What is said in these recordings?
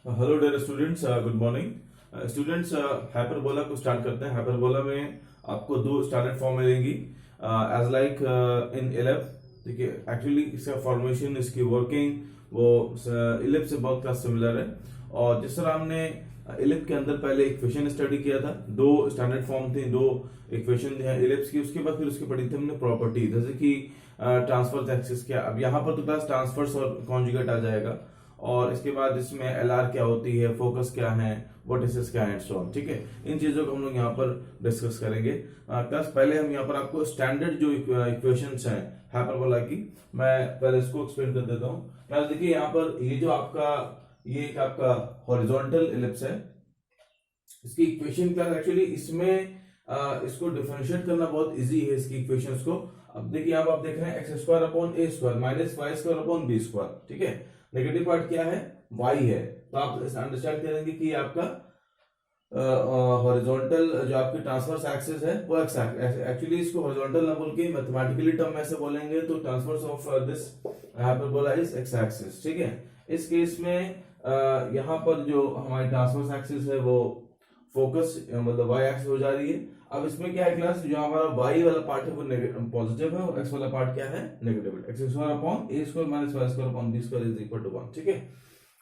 Hello dear students, good morning students. Hyperbola को start करते हैं। हाइपरबोला में आपको दो स्टैंडर्ड फॉर्म मिलेंगी एज लाइक इन इलिप्स। ठीक है, एक्चुअली इसका फॉर्मेशन, इसकी वर्किंग वो इलिप्स से बहुत क्लास सिमिलर है। और जिस तरह हमने इलिप्स के अंदर पहले इक्वेशन स्टडी किया था, दो स्टैंडर्ड फॉर्म थी, दो इक्वेशन थे इलिप्स की। उसके बाद फिर उसकी पढ़ी थी हमने प्रॉपर्टी, जैसे कि ट्रांसफर्स एक्सिस क्या। अब यहाँ पर तो क्लास ट्रांसफर्स और कॉन्जुगेट आ जाएगा, और इसके बाद इसमें एलआर क्या होती है, फोकस क्या है, वर्टिसेस क्या है, सो ऑन। ठीक है, इन चीजों को हम लोग यहाँ पर डिस्कस करेंगे। क्लास पहले हम यहाँ पर आपको स्टैंडर्ड जो इक्वेशंस हैं हाइपरबोला की, मैं पहले इसको एक्सप्लेन कर देता हूँ। क्लास देखिए, यहाँ पर ये जो आपका ये एक आपका हॉरिजॉन्टल इलिप्स है। इसकी इक्वेशन क्या है एक्चुअली, इसमें इसको डिफरेंशिएट करना बहुत इजी है, इसकी इक्वेशंस को। अब देखिए, यहाँ आप देख रहे हैं x square upon a square minus y square upon b square. ठीक है, नेगेटिव पार्ट क्या है, y है। तो आप अंडरस्टैंड करेंगे कि आपका हॉरिजॉन्टल जो आपकी ट्रांसवर्स एक्सिस है वो एक्स एक्चुअली इसको हॉरिजॉन्टल ना बोल के मैथमेटिकली टर्म में से बोलेंगे तो transverse of this hyperbola is x axis. ठीक है, इस केस में यहाँ पर जो हमारी ट्रांसवर्स एक्सिस है वो फोकस मतलब y एक्सिस हो जा रही है। अब इसमें क्या है क्लास, जो हमारा y वाला पार्ट है वो पॉजिटिव है और x वाला पार्ट क्या है, नेगेटिव है। X square upon a square minus y square upon b square is equal to 1। ठीक है,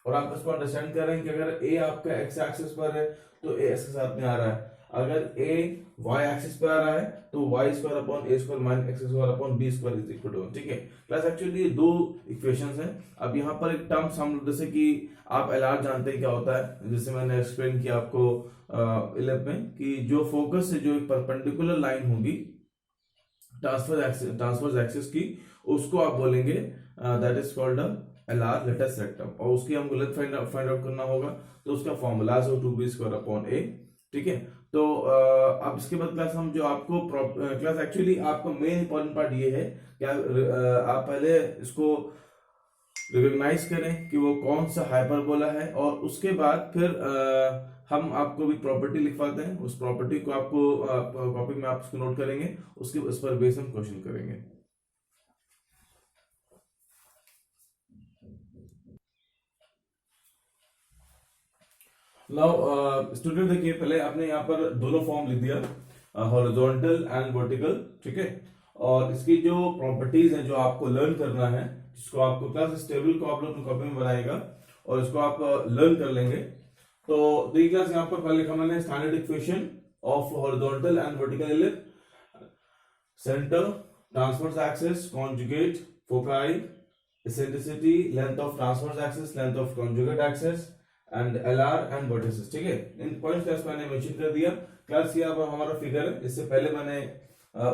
और आप इसको अंडरस्टैंड कर रहे हैं कि अगर a आपका x एक्सिस पर है तो a x के साथ में आ रहा है, अगर a y एक्सिस पर आ रहा है तो y square upon a square minus x square upon b square is equal to 1। ठीक है क्लास, एक्चुअली दो इक्वेशंस हैं। अब यहाँ पर एक टर्म्स हम जैसे कि आप एलआर जानते हैं क्या होता है, जैसे मैंने एक्सप्लेन किया आपको इलेव में, कि जो फोकस से जो एक परपेंडिकुलर लाइन होगी ट्रांसवर्स एक्सिस की, उसको आप बोलेंगे that is called LR, latus rectum. और उसकी हमको लेंथ फाइंड आउट करना होगा, तो उसका फॉर्मूला है 2b स्क्वायर अपॉन a। ठीक है, तो अब इसके बाद क्लास हम जो आपको क्लास एक्चुअली आपका मेन इंपॉर्टेंट पार्ट ये है क्या, आप पहले इसको रिकॉग्नाइज करें कि वो कौन सा हाइपरबोला है, और उसके बाद फिर हम आपको भी प्रॉपर्टी लिखवाते हैं। उस प्रॉपर्टी को आपको कॉपी में आप उसको नोट करेंगे, उसके उस पर बेस हम क्वेश्चन करेंगे। नाउ स्टूडेंट देखिए, पहले आपने यहाँ पर दोनों फॉर्म लिख दिया, हॉरिजॉन्टल एंड वर्टिकल। ठीक है, और इसकी जो प्रॉपर्टीज है जो आपको लर्न करना है, जिसको आपको क्लास इस टेबल को आप लोग कॉपी में बनाएगा और इसको आप लर्न कर लेंगे। तो देखिए क्लास, यहाँ पर पहले लिखा मैंने standard equation of horizontal and vertical ellipse, centre, transverse axis, conjugate, foci, eccentricity, length of transverse axis, length of conjugate axis and LR and vertices. ठीक है, इन पॉइंट्स क्लास मैंने मेंशन कर दिया। क्लास ये अब हमारा फिगर है, इससे पहले मैंने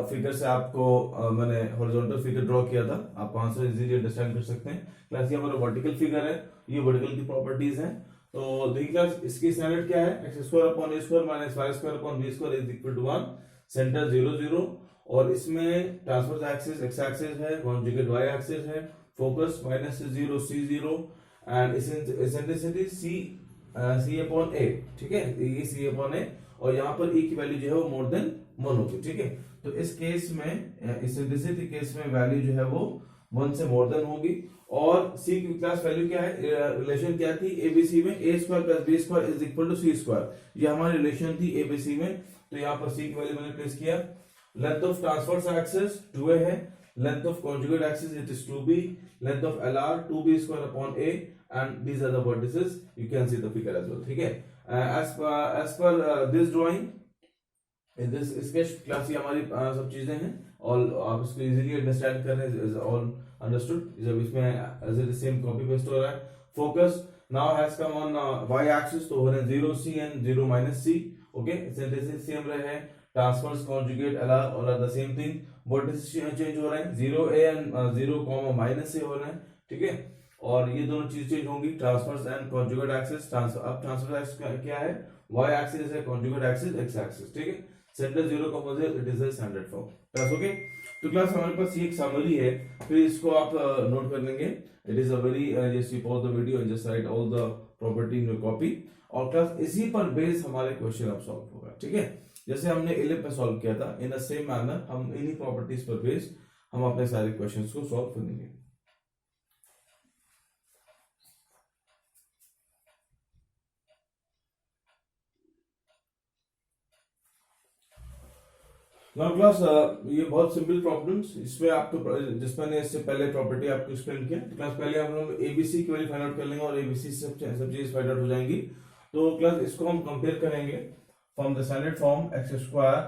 फिगर से आपको मैंने हॉरिजॉन्टल फिगर ड्रॉ किया था, आप वहां से इजीली अंडरस्टैंड कर सकते हैं। क्लास ये हमारा वर्टिकल फिगर है, ये वर्टिकल की प्रॉपर्टीज हैं। तो देखिए क्लास, इसकी स्टैंडर्ड क्या है, x square upon a square minus y square upon b square is equal to 1, centre 0 0, और इसमें ट्रांसवर्स एक्सिस एक्स एक्सिस है, कॉन्जुगेट वाई एक्सिस है, focus minus 0 c0 and eccentricity c upon a। ठीक है, ये c upon a, और यहाँ पर e की वैल्यू जो है वो मोर देन 1 होगी। ठीक है, तो इस केस में एसेंट्रिसिटी केस में वैल्यू जो है वो 1 से मोर देन होगी। और c की क्लास वैल्यू क्या है, रिलेशन क्या थी एबीसी में, a square plus b square is equal to c square, ये हमारी रिलेशन थी एबीसी में। तो यहाँ पर c की वैल्यू मैंने प्लेस किया। Length of transverse axis 2a है, length of conjugate axis it is 2b, length of LR 2b square upon a, and these are the vertices. You can see the figure as well. ठीक है, as per this drawing, this sketch class, ये हमारी सब चीजें हैं, और आप इसको इजीली अंडरस्टैंड कर रहे हैं, ऑल अंडरस्टूड। जब इसमें as it same copy paste हो रहा है। Focus now has come on y axis, तो हो रहे हैं 0c एंड 0 माइनस c। ओके, सेंटेंसेस सेम रहे हैं, transverse conjugate LR all are the same thing. Vertices change हो रहे हैं, 0a एंड 0 माइनस a हो रहे हैं। ठीक है, और ये दोनों चीज चेंज होंगी, ट्रांसफर्स एंड कॉन्जुगेट एक्सिस। अब ट्रांसफर एक्सिस क्या है, y एक्सिस है, कॉन्जुगेट एक्सिस x एक्सिस। ठीक है, सेंटर 0 का मतलब it is a standard form. Class okay, तो क्लास हमारे पास ये एक समरी है, फिर इसको आप नोट कर लेंगे। It is a very just you pause the video and just right all the property in your copy, और क्लास इसी पर बेस हमारे क्वेश्चन अब सॉल्व होगा। ठीक है, जैसे हमने इलिप्स में सॉल्व किया था, इन द सेम मैनर हम इन्हीं प्रॉपर्टीज पर बेस हम अपने सारे क्वेश्चंस को सॉल्व करेंगे। नाउ क्लास ये बहुत सिंपल प्रॉब्लम्स, इसमें आपको जिस मैंने इससे पहले प्रॉपर्टी आपको एक्सप्लेन किया, तो क्लास पहले हम लोग एबीसी की वैल्यू फाइंड आउट कर लेंगे और एबीसी से सब चीज फाइंड आउट हो जाएंगी। तो क्लास इसको हम कंपेयर करेंगे from the standard form x square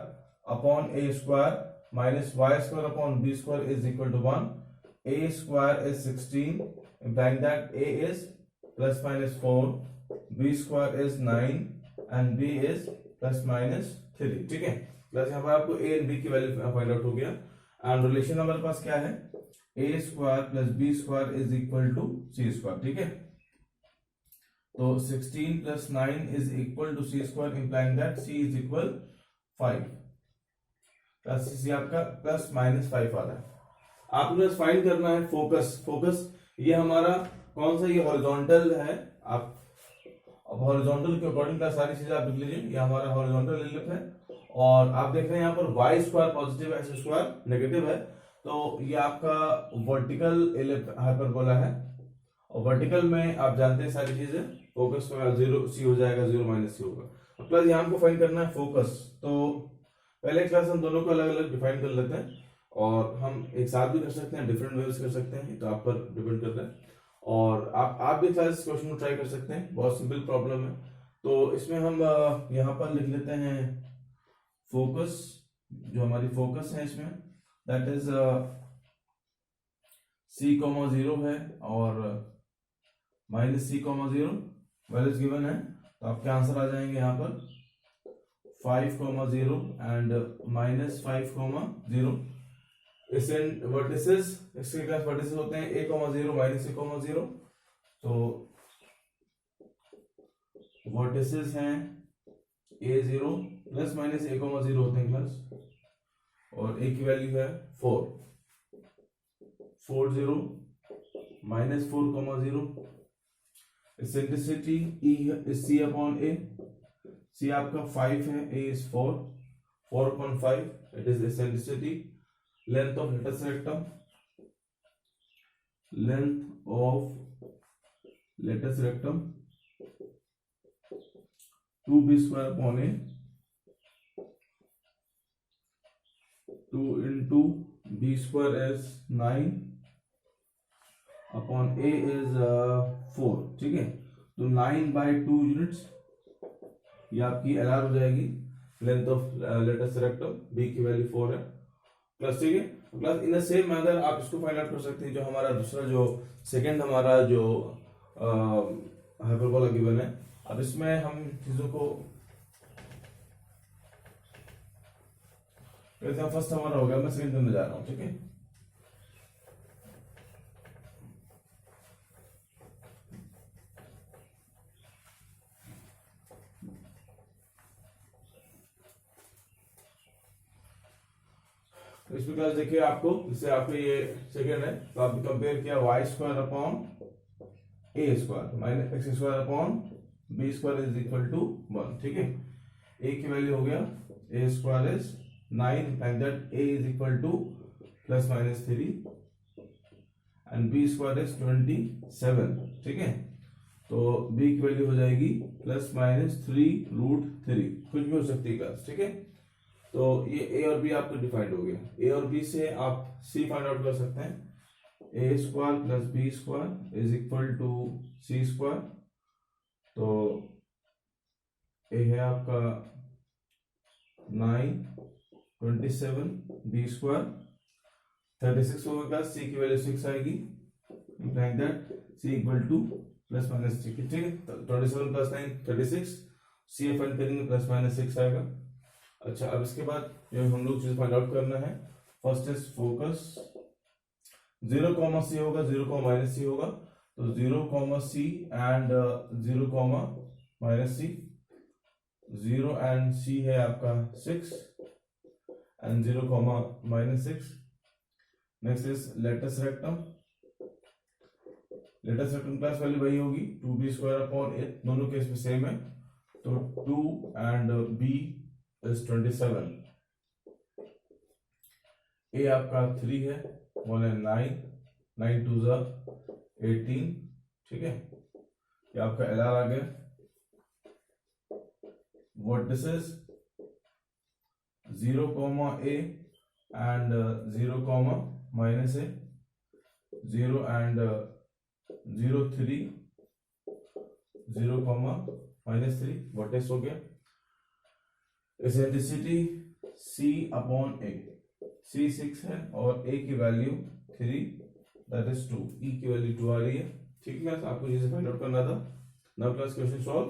upon a square minus y square upon b square is equal to 1। A square is 16 implying that a is plus minus 4, b square is 9 and b is plus minus 3। ठीक है, plus यहाँ पर आपको a and b की value find out हो गया and relation हमारे पास क्या है, a square plus b square is equal to c square. ठीक है, तो 16 plus 9 is equal to c square implying that c is equal 5 plus c आपका प्लस माइनस 5 आ रहा है। आपको बस फाइंड करना है फोकस ये हमारा कौन सा, ये हॉरिजॉन्टल है। आप अब हॉरिजॉन्टल के अकॉर्डिंग का सारी चीजें आप लिख लीजिए, ये हमारा हॉरिजॉन्टल एलिप है और आप देख रहे हैं यहाँ पर वाई स्क्वायर पॉजिटिव है, एक्स स्क्वायर नेगेटिव है, तो ये आपका वर्टिकल एलिप हाइपरबोला है और वर्टिकल में आप जानते हैं सारी चीजें, फोकस का 0 सी हो जाएगा, 0 माइनस सी होगा। प्लस यहाँ हमको फाइंड करना है फोकस। तो पहले क्लास हम दोनों को अलग अलग डिफाइन कर लेते हैं और हम एक साथ भी कर सकते हैं, डिफरेंट वेज कर सकते हैं, तो आप पर डिपेंड करता है। और आप भी क्लास क्वेश्चन को ट्राई कर सकते हैं, बहुत सिंपल प्रॉब्लम है। तो इसमें हम यहाँ पर लिख लेते हैं फोकस, जो हमारी फोकस है इसमें दैट इज c,0 है और माइनस c,0 वैल्यूज गिवन है, तो आपके आंसर आ जाएंगे यहाँ पर 5,0 एंड माइनस 5,0। इसके क्लास वर्टिसेस होते हैं a,0 माइनस a,0, तो वर्टिसेस हैं a0 प्लस माइनस a,0 होते हैं क्लास, और a की वैल्यू है 4, 40 minus 4,0। Eccentricity E is c upon a, c आपका 5 है, a is 4, 4/5 it is eccentricity. Length of latus rectum, length of latus rectum 2b square upon a, 2 into b square is 9 upon a is 4। ठीक है, तो 9/2 units ये आपकी LR हो जाएगी, length of latus rectum, b की value 4 है plus. ठीक है, plus in the same manner आप इसको फाइंड आउट कर सकते हैं, जो हमारा दूसरा जो सेकंड हमारा जो हाइपरबोला गिवन है। अब इसमें हम चीजों को फर्स्ट हमारा हो गया, मैं सेकंड में जा रहा हूं। ठीक है, इस प्रकार देखिए आपको, जैसे आपको ये सेकंड है, तो आपने कंपेयर किया y square upon a square minus x square upon b square is equal to 1। ठीक है, ए की वैल्यू हो गया a square is 9 and that a is equal to plus minus 3 and b square is 27। ठीक है, तो B की value हो जाएगी प्लस माइनस 3√3, कुछ भी हो सकती है क्लास। ठीक है, तो ये ए और बी आपको डिफाइंड हो गया, ए और बी से आप सी फाइंड आउट कर सकते हैं। A square plus b square is equal to c square, तो ए है आपका 9, 27, बी स्क्वायर 36 होगा, सी की वैल्यू 6 आएगी, like that c equal to plus minus 6। ठीक है, 27 प्लस 9 36, सी फाइंड करेंगे प्लस माइनस 6 आएगा। अच्छा, अब इसके बाद जो हम लोग चीज फाइंड आउट करना है, फर्स्ट इज फोकस। 0,c होगा, 0,-c होगा, तो 0,c and 0,-c, 0 and c है आपका 6 and 0,-6। Next is latus rectum, latus rectum class value वही होगी 2b स्क्वायर अपॉन a, दोनों केस में सेम है, तो 2 एंड b is 27। ए आपका 3 है, 1 है 9, 9 2 18। ठीक है, ये आपका LR आ गया। Vertices 0 comma a and 0 comma minus a, 0 and 0 3, 0 comma minus 3 vertex हो गया। Eccentricity c upon a, c 6 है और a की वैल्यू 3 दैट इज 2, e की वैल्यू 2 आ रही है। ठीक है, आपको जिसे फाइंड आउट करना था। Now class question solve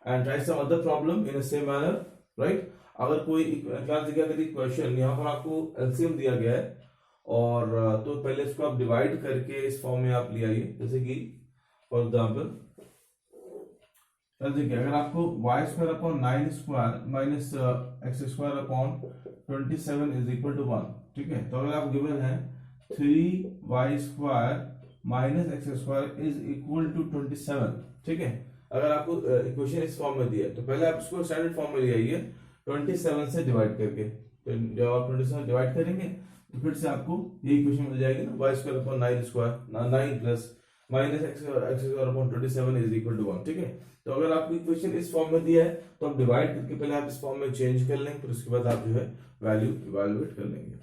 and try some other problem in the same manner, right. अगर कोई क्लास दिया गया क्वेश्चन, यहाँ पर आपको एलसीएम दिया गया है और तो पहले इसको आप डिवाइड करके इस फॉर्म में आप ले आइए। जैसे कि फॉर एग्जाम्पल देखिए, अगर आपको y square upon 9 square minus x square upon 27 is equal to 1, ठीक है। तो अगर आप गिवन है 3y square minus x square is equal to 27, ठीक है। अगर आपको इक्वेशन इस फॉर्म में दिया है तो पहले आप इसको स्टैंडर्ड फॉर्म में ले आइए 27 से डिवाइड करके। तो जब आप 27 डिवाइड करेंगे तो फिर से आपको ये इक्वेशन मिल जाएगी ना, y square upon 9 square 9 plus minus x square upon 27 is equal to 1, ठीक है। तो अगर आपको इक्वेशन इस फॉर्म में दिया है तो आप डिवाइड करके पहले आप इस फॉर्म में चेंज कर लेंगे, फिर उसके बाद आप जो है वैल्यू इवैल्यूएट कर लेंगे।